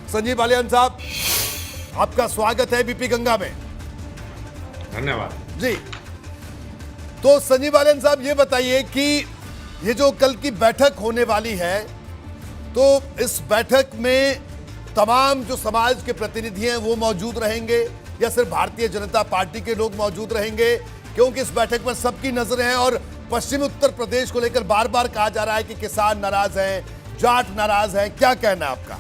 संजीव बालियान साहब, आपका स्वागत है बीपी गंगा में। धन्यवाद जी। तो संजीव बालियान साहब, ये बताइए कि ये जो कल की बैठक होने वाली है, तो इस बैठक में तमाम जो समाज के प्रतिनिधि हैं वो मौजूद रहेंगे या सिर्फ भारतीय जनता पार्टी के लोग मौजूद रहेंगे? क्योंकि इस बैठक पर सबकी नजरें हैं और पश्चिमी उत्तर प्रदेश को लेकर बार बार कहा जा रहा है कि किसान नाराज हैं, जाट नाराज हैं। क्या कहना है आपका?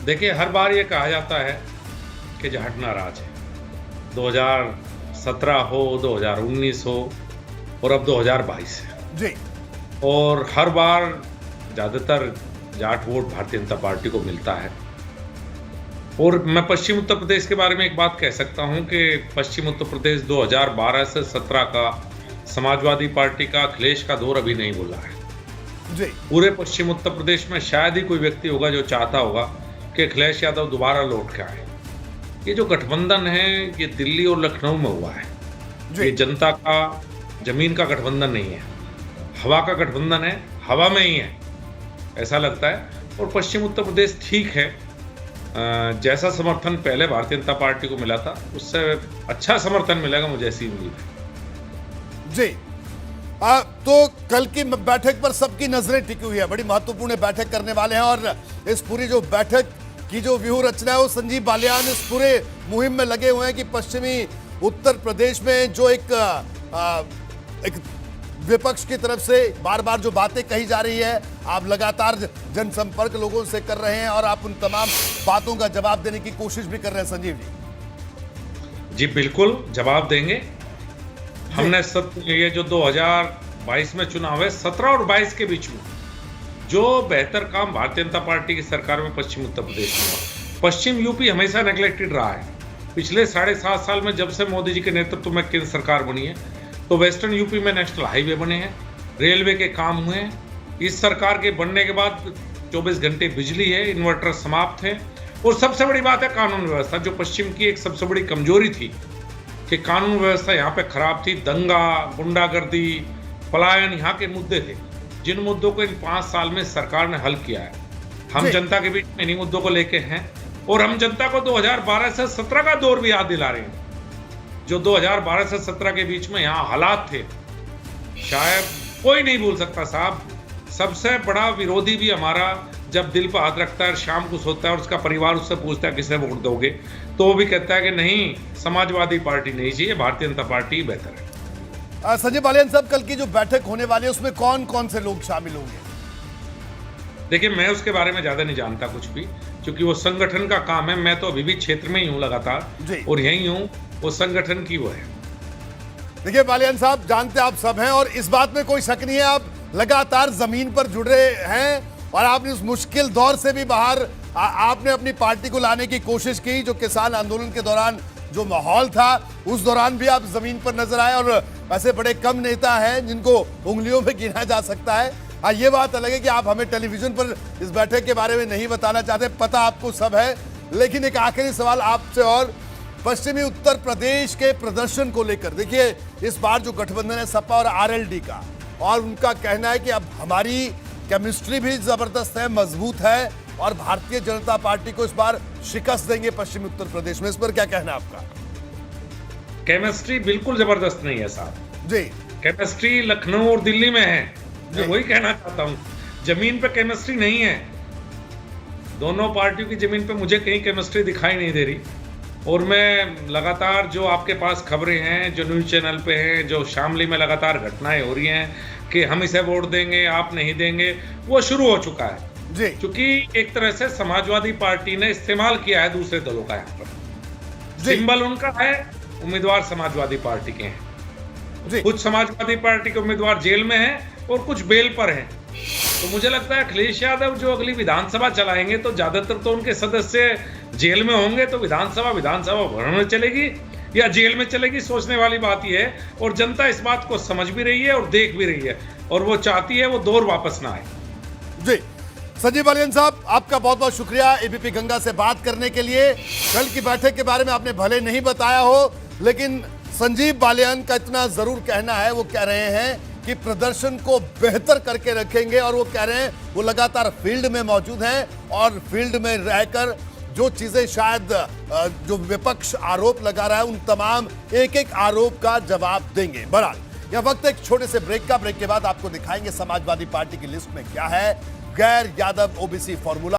देखिए, हर बार ये कहा जाता है कि जाट नाराज है। 2017 हो, 2019 हो और अब 2022 है जी। और हर बार ज़्यादातर जाट वोट भारतीय जनता पार्टी को मिलता है। और मैं पश्चिम उत्तर प्रदेश के बारे में एक बात कह सकता हूं कि पश्चिम उत्तर प्रदेश 2012 से 17 का समाजवादी पार्टी का, अखिलेश का दौर अभी नहीं बोला है जी। पूरे पश्चिम उत्तर प्रदेश में शायद ही कोई व्यक्ति होगा जो चाहता होगा कि अखिलेश यादव दोबारा लौट के आए। ये जो गठबंधन है ये दिल्ली और लखनऊ में हुआ है। ये जनता का, जमीन का गठबंधन नहीं है, हवा का गठबंधन है, हवा में ही है ऐसा लगता है। और पश्चिम उत्तर प्रदेश ठीक है, जैसा समर्थन पहले भारतीय जनता पार्टी को मिला था उससे अच्छा समर्थन मिलेगा, मुझे ऐसी उम्मीद है। जी। तो कल की बैठक पर सबकी नजरें टिकी हुई है, बड़ी महत्वपूर्ण बैठक करने वाले हैं और इस पूरी जो बैठक की जो व्यूह रचना है वो संजीव बालियान इस पूरे मुहिम में लगे हुए हैं कि पश्चिमी उत्तर प्रदेश में जो एक विपक्ष की तरफ से बार बार जो बातें कही जा रही है, आप लगातार जनसंपर्क लोगों से कर रहे हैं और आप उन तमाम बातों का जवाब देने की कोशिश भी कर रहे हैं। संजीव जी बिल्कुल जवाब देंगे। हमने ये जो 2022 में चुनाव है, 17 और 22 के बीच में जो बेहतर काम भारतीय जनता पार्टी की सरकार में पश्चिम उत्तर प्रदेश में हुआ। पश्चिम यूपी हमेशा नेग्लेक्टेड रहा है। पिछले 7.5 साल में जब से मोदी जी के नेतृत्व में केंद्र सरकार बनी है तो वेस्टर्न यूपी में नेशनल हाईवे बने हैं, रेलवे के काम हुए हैं। इस सरकार के बनने के बाद 24 घंटे बिजली है, इन्वर्टर समाप्त है। और सबसे बड़ी बात है कानून व्यवस्था, जो पश्चिम की एक सबसे बड़ी कमजोरी थी कि कानून व्यवस्था यहाँ पे खराब थी। दंगा, गुंडागर्दी, पलायन यहाँ के मुद्दे थे, जिन मुद्दों को इन 5 साल में सरकार ने हल किया है। हम जनता के बीच में इन्हीं मुद्दों को लेके हैं और हम जनता को 2012 से 17 का दौर भी याद दिला रहे हैं। जो 2012 से 17 के बीच में यहाँ हालात थे शायद कोई नहीं भूल सकता साहब। सबसे बड़ा विरोधी भी हमारा जब दिल पर हाथ रखता है, शाम को सोता है और उसका परिवार उससे पूछता है किसे वोट दोगे, तो वो भी कहता है कि नहीं, समाजवादी पार्टी नहीं चाहिए, भारतीय जनता पार्टी बेहतर है। संजय बालियान साहब, कल की जो बैठक होने वाली है उसमें कौन कौन से लोग शामिल होंगे? देखिए, मैं उसके बारे में ज्यादा नहीं जानता कुछ भी, क्योंकि वो संगठन का काम है। मैं तो अभी भी क्षेत्र में ही हूँ लगातार और यही हूँ, वो संगठन की वो है। देखिए बालियान साहब, जानते आप सब हैं और इस बात में कोई शक नहीं है, आप लगातार जमीन पर जुड़े हैं और आपने उस मुश्किल दौर से भी बाहर आपने अपनी पार्टी को लाने की कोशिश की। जो किसान आंदोलन के दौरान जो माहौल था उस दौरान भी आप जमीन पर नजर आए और ऐसे बड़े कम नेता हैं जिनको उंगलियों में गिना जा सकता है। हाँ, ये बात अलग है कि आप हमें टेलीविजन पर इस बैठक के बारे में नहीं बताना चाहते, पता आपको सब है। लेकिन एक आखिरी सवाल आपसे, और पश्चिमी उत्तर प्रदेश के प्रदर्शन को लेकर, देखिए इस बार जो गठबंधन है सपा और आरएलडी का, और उनका कहना है कि अब हमारी केमिस्ट्री भी जबरदस्त है, मजबूत है और भारतीय जनता पार्टी को इस बार शिकस्त देंगे पश्चिमी उत्तर प्रदेश में। इस पर क्या कहना है आपका? केमिस्ट्री बिल्कुल जबरदस्त नहीं है साहब जी। केमिस्ट्री लखनऊ और दिल्ली में है, मैं वही कहना चाहता हूँ। जमीन पे केमिस्ट्री नहीं है। दोनों पार्टियों की जमीन पे मुझे कहीं केमिस्ट्री दिखाई नहीं दे रही। और मैं लगातार जो आपके पास खबरें हैं, जो न्यूज़ चैनल पे हैं, जो शामली में लगातार घटनाएं हो रही हैं कि हम इसे वोट देंगे, आप नहीं देंगे, वो शुरू हो चुका है जी। क्योंकि एक तरह से समाजवादी पार्टी ने इस्तेमाल किया है दूसरे दलों का। यहाँ पर सिंबल उनका है, उम्मीदवार समाजवादी पार्टी के हैं। कुछ समाजवादी पार्टी के उम्मीदवार जेल में हैं और कुछ बेल पर हैं। तो मुझे लगता है अखिलेश यादव जो अगली विधानसभा चलाएंगे तो ज्यादातर तो उनके सदस्य जेल में होंगे। तो विधानसभा भवन में चलेगी या जेल में चलेगी, सोचने वाली बात यह है। और जनता इस बात को समझ भी रही है और देख भी रही है और वो चाहती है वो दौर वापस ना आए। जी। संजीव बालियान साहब, आपका बहुत बहुत शुक्रिया एबीपी गंगा से बात करने के लिए। कल की बैठक के बारे में आपने भले नहीं बताया हो, लेकिन संजीव बालियान का इतना जरूर कहना है, वो कह रहे हैं कि कि प्रदर्शन को बेहतर करके रखेंगे और वो कह रहे हैं वो लगातार फील्ड में मौजूद हैं और फील्ड में रहकर जो चीजें शायद जो विपक्ष आरोप लगा रहा है उन तमाम एक एक आरोप का जवाब देंगे। बहरहाल यह वक्त एक छोटे से ब्रेक का। ब्रेक के बाद आपको दिखाएंगे समाजवादी पार्टी की लिस्ट में क्या है गैर यादव ओबीसी फॉर्मूला।